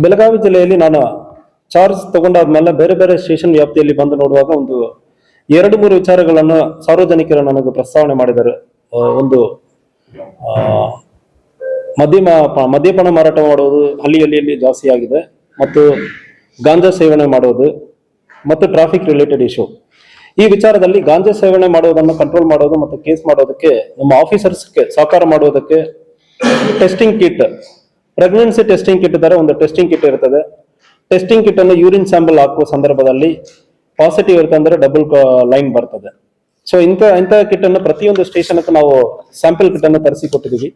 ಬೆಳಗಾವಿ ಜಿಲ್ಲೆಯಲ್ಲಿ ನಾನು ಚಾರ್ಜ್ ತಗೊಂಡಾದ್ಮೇಲೆ ಬೇರೆ ಬೇರೆ ಸ್ಟೇಷನ್ ವ್ಯಾಪ್ತಿಯಲ್ಲಿ ಬಂದು ನೋಡುವಾಗ ಒಂದು 2-3 ವಿಚಾರಗಳನ್ನು ಸಾರ್ವಜನಿಕರು ನನಗೆ ಪ್ರಸ್ತಾವನೆ ಮಾಡಿದ್ದಾರೆ. ಒಂದು ಮದ್ಯಪಾನ ಮಾರಾಟ ಮಾಡುವುದು ಹಳ್ಳಿಯಲ್ಲಿ ಜಾಸ್ತಿ ಆಗಿದೆ, ಮತ್ತು ಗಾಂಜಾ ಸೇವನೆ ಮಾಡುವುದು, ಮತ್ತು ಟ್ರಾಫಿಕ್ ರಿಲೇಟೆಡ್ ಇಶ್ಯೂ. ಈ ವಿಚಾರದಲ್ಲಿ ಗಾಂಜಾ ಸೇವನೆ ಮಾಡುವುದನ್ನು ಕಂಟ್ರೋಲ್ ಮಾಡೋದು ಮತ್ತು ಕೇಸ್ ಮಾಡೋದಕ್ಕೆ ನಮ್ಮ ಆಫೀಸರ್ಸ್ಗೆ ಸಹಕಾರ ಮಾಡುವುದಕ್ಕೆ testing kit, pregnancy testing kit ತರ ಒಂದು ಟೆಸ್ಟಿಂಗ್ ಕಿಟ್ ಇರ್ತದೆ. ಟೆಸ್ಟಿಂಗ್ ಕಿಟ್ ಅನ್ನು ಯೂರಿನ್ ಸ್ಯಾಂಪಲ್ ಹಾಕುವ ಸಂದರ್ಭದಲ್ಲಿ ಪಾಸಿಟಿವ್ ಇರುತ್ತೆ ಅಂದ್ರೆ ಡಬಲ್ ಲೈನ್ ಬರ್ತದೆ. ಸೊ ಇಂಥ ಕಿಟ್ ಅನ್ನು ಪ್ರತಿಯೊಂದು ಸ್ಟೇಷನ್ ನಾವು ಸ್ಯಾಂಪಲ್ ಕಿಟ್ ಅನ್ನು ತರಿಸಿ ಕೊಟ್ಟಿದ್ದೀವಿ.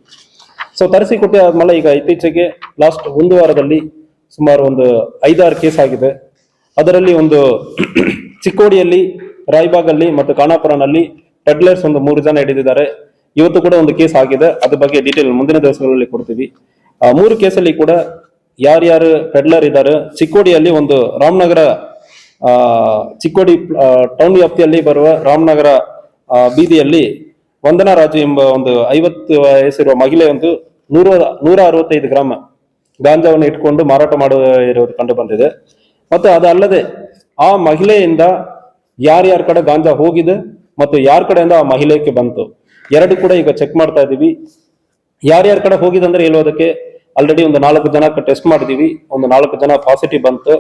ಸೊ ತರಿಸಿ ಕೊಟ್ಟಿ ಆದ್ಮೇಲೆ ಈಗ ಇತ್ತೀಚೆಗೆ ಲಾಸ್ಟ್ 1 ವಾರದಲ್ಲಿ ಸುಮಾರು ಒಂದು 5-6 ಕೇಸ್ ಆಗಿದೆ. ಅದರಲ್ಲಿ ಒಂದು ಚಿಕ್ಕೋಡಿಯಲ್ಲಿ, ರಾಯಬಾಗಲ್ಲಿ ಮತ್ತು ಖಾನಾಪುರನಲ್ಲಿ ಪೆಡ್ಲರ್ಸ್ ಒಂದು 3 ಜನ ಹಿಡಿದಿದ್ದಾರೆ. ಇವತ್ತು ಕೂಡ ಒಂದು ಕೇಸ್ ಆಗಿದೆ, ಅದ್ರ ಬಗ್ಗೆ ಡೀಟೇಲ್ ಮುಂದಿನ ದಿವಸಗಳಲ್ಲಿ ಕೊಡ್ತೀವಿ. 3 ಕೇಸಲ್ಲಿ ಕೂಡ ಯಾರ್ಯಾರು ಪೆಡ್ಲರ್ ಇದ್ದಾರೆ, ಚಿಕ್ಕೋಡಿಯಲ್ಲಿ ಒಂದು ರಾಮನಗರ ಚಿಕ್ಕೋಡಿ ಟೌನ್ ವ್ಯಾಪ್ತಿಯಲ್ಲಿ ಬರುವ ರಾಮನಗರ ಬೀದಿಯಲ್ಲಿ ವಂದನಾ ರಾಜು ಎಂಬ ಒಂದು 50 ವಯಸ್ಸಿರುವ ಮಹಿಳೆ ಒಂದು 165 ಗ್ರಾಮ್ ಗಾಂಜಾವನ್ನು ಇಟ್ಕೊಂಡು ಮಾರಾಟ ಮಾಡಿರೋದು ಕಂಡು ಬಂದಿದೆ. ಮತ್ತು ಅದಲ್ಲದೆ ಆ ಮಹಿಳೆಯಿಂದ ಯಾರ್ಯಾರ ಕಡೆ ಗಾಂಜಾ ಹೋಗಿದೆ ಮತ್ತು ಯಾರ ಕಡೆಯಿಂದ ಆ ಮಹಿಳೆಗೆ ಬಂತು, 2 ಕೂಡ ಈಗ ಚೆಕ್ ಮಾಡ್ತಾ ಇದ್ದೀವಿ. ಯಾರ್ಯಾರ ಕಡೆ ಹೋಗಿದೆ ಅಂದ್ರೆ ಹೇಳೋದಕ್ಕೆ ಆಲ್ರೆಡಿ ಒಂದು 4 ಜನಕ್ಕೆ ಟೆಸ್ಟ್ ಮಾಡಿದೀವಿ, ಒಂದು 4 ಜನ ಪಾಸಿಟಿವ್ ಬಂತು.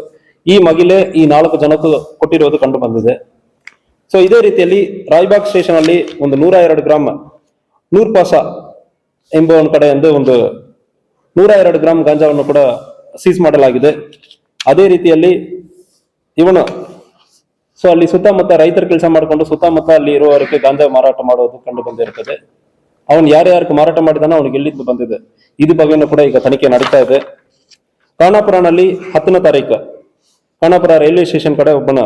ಈ ಮಹಿಳೆ ಈ 4 ಜನಕ್ಕೂ ಕೊಟ್ಟಿರೋದು ಕಂಡು ಬಂದಿದೆ. ಸೊ ಇದೇ ರೀತಿಯಲ್ಲಿ ರಾಯಬಾಗ್ ಸ್ಟೇಷನ್ ಅಲ್ಲಿ ಒಂದು 102 ಗ್ರಾಮ್ ನೂರ್ ಪಾಸ ಎಂಬ ಒಂದು ಕಡೆಯಿಂದ ಒಂದು 102 ಗ್ರಾಮ್ ಗಾಂಜಾವನ್ನು ಕೂಡ ಸೀಸ್ ಮಾಡಲಾಗಿದೆ. ಅದೇ ರೀತಿಯಲ್ಲಿ ಇವನು ಸೊ ಅಲ್ಲಿ ಸುತ್ತಮುತ್ತ ರೈತರ ಕೆಲಸ ಮಾಡಿಕೊಂಡು ಸುತ್ತಮುತ್ತ ಅಲ್ಲಿ ಇರುವವರಿಗೆ ಗಾಂಜಾ ಮಾರಾಟ ಮಾಡೋದು ಕಂಡು ಬಂದಿರುತ್ತದೆ. ಅವನು ಯಾರ್ಯಾರಿಗೆ ಮಾರಾಟ ಮಾಡಿದಾನೋ ಅವನಿಗೆ ಎಲ್ಲಿಂದ ಬಂದಿದೆ, ಇದ್ರ ಬಗ್ಗೆನೂ ಕೂಡ ಈಗ ತನಿಖೆ ನಡೀತಾ ಇದೆ. ಖಾನಾಪುರನಲ್ಲಿ 10ನೇ ತಾರೀಕು ಖಾನಾಪುರ ರೈಲ್ವೆ ಸ್ಟೇಷನ್ ಕಡೆ ಒಬ್ಬನ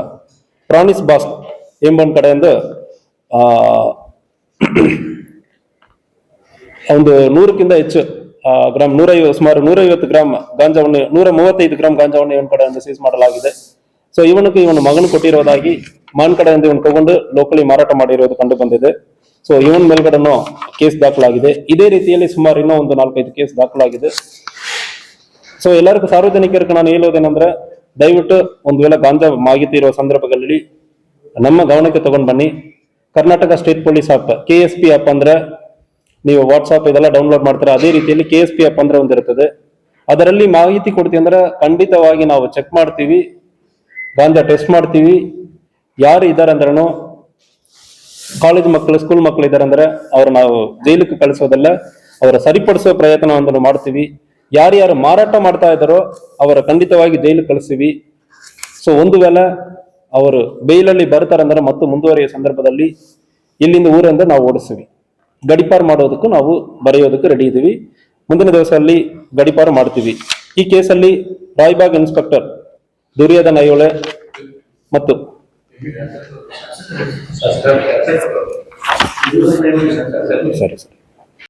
ಪ್ರಾಣಿಸ್ ಬಾಸ್ ಎಂಬನ್ ಕಡೆಯಿಂದ ಒಂದು 100ಕ್ಕಿಂತ ಹೆಚ್ಚು ಗ್ರಾಮ್ ಸುಮಾರು 150 ಗ್ರಾಮ್ ಗಾಂಜಾವನ್ನು 135 ಗ್ರಾಮ್ ಗಾಂಜಾವನ್ನು ಇವನ್ ಕಡೆಯಿಂದ ಸೀಸ್ ಮಾಡಲಾಗಿದೆ. ಸೊ ಇವನು ಮಗನು ಕೊಟ್ಟಿರೋದಾಗಿ ಮಾನ್ ಕಡೆಯಿಂದ ಇವನು ತಗೊಂಡು ಲೋಕಲಿ ಮಾರಾಟ ಮಾಡಿರೋದು ಕಂಡು ಬಂದಿದೆ. ಸೊ ಇವನ್ ಮೇಲ್ಗಡೆನೂ ಕೇಸ್ ದಾಖಲಾಗಿದೆ. ಇದೇ ರೀತಿಯಲ್ಲಿ ಸುಮಾರು ಇನ್ನೂ ಒಂದು 4-5 ಕೇಸ್ ದಾಖಲಾಗಿದೆ. ಸೊ ಎಲ್ಲರಿಗೂ ಸಾರ್ವಜನಿಕರಿಗೆ ನಾನು ಹೇಳೋದೇನೆಂದ್ರೆ, ದಯವಿಟ್ಟು ಒಂದು ವೇಳೆ ಗಾಂಜಾ ಮಾಹಿತಿ ಇರುವ ಸಂದರ್ಭಗಳಲ್ಲಿ ನಮ್ಮ ಗಮನಕ್ಕೆ ತಗೊಂಡು ಬನ್ನಿ. Karnataka state police app KSP app ಅಂದ್ರೆ ನೀವು ವಾಟ್ಸಾಪ್ ಇದೆಲ್ಲ ಡೌನ್ಲೋಡ್ ಮಾಡ್ತಾರೆ. ಅದೇ ರೀತಿಯಲ್ಲಿ KSP ಆಪ್ ಅಂದ್ರೆ ಒಂದಿರುತ್ತದೆ. ಅದರಲ್ಲಿ ಮಾಹಿತಿ ಕೊಡ್ತೀವಿ ಅಂದ್ರೆ ಖಂಡಿತವಾಗಿ ನಾವು ಚೆಕ್ ಮಾಡ್ತೀವಿ, ಗಾಂಜಾ ಟೆಸ್ಟ್ ಮಾಡ್ತೀವಿ. ಯಾರು ಇದ್ದಾರೆ ಅಂದ್ರೂ ಕಾಲೇಜ್ ಮಕ್ಕಳು, ಸ್ಕೂಲ್ ಮಕ್ಕಳು ಇದ್ದಾರೆ ಅಂದ್ರೆ ಅವ್ರು ನಾವು ಜೈಲಿಗೆ ಕಳಿಸೋದಲ್ಲ, ಅವರ ಸರಿಪಡಿಸುವ ಪ್ರಯತ್ನವನ್ನು ಮಾಡ್ತೀವಿ. ಯಾರ್ಯಾರು ಮಾರಾಟ ಮಾಡ್ತಾ ಇದ್ದಾರೋ ಅವರ ಖಂಡಿತವಾಗಿ ಜೈಲಿಗೆ ಕಳಿಸ್ತೀವಿ. ಸೊ ಒಂದು ವೇಳೆ ಅವರು ಬೇಲಲ್ಲಿ ಬರ್ತಾರಂದ್ರೆ ಮತ್ತು ಮುಂದುವರಿಯುವ ಸಂದರ್ಭದಲ್ಲಿ ಇಲ್ಲಿಂದ ಊರಿಂದ ನಾವು ಓಡಿಸ್ತೀವಿ. ಗಡಿಪಾರು ಮಾಡೋದಕ್ಕೂ ನಾವು ಬರೆಯೋದಕ್ಕೂ ರೆಡಿ ಇದ್ದೀವಿ. ಮುಂದಿನ ದಿವಸದಲ್ಲಿ ಗಡಿಪಾರು ಮಾಡ್ತೀವಿ. ಈ ಕೇಸಲ್ಲಿ ರಾಯಬಾಗ್ ಇನ್ಸ್ಪೆಕ್ಟರ್ ದುರ್ಯೋಧನ ಐಹೊಳೆ ಮತ್ತು ಸರಿ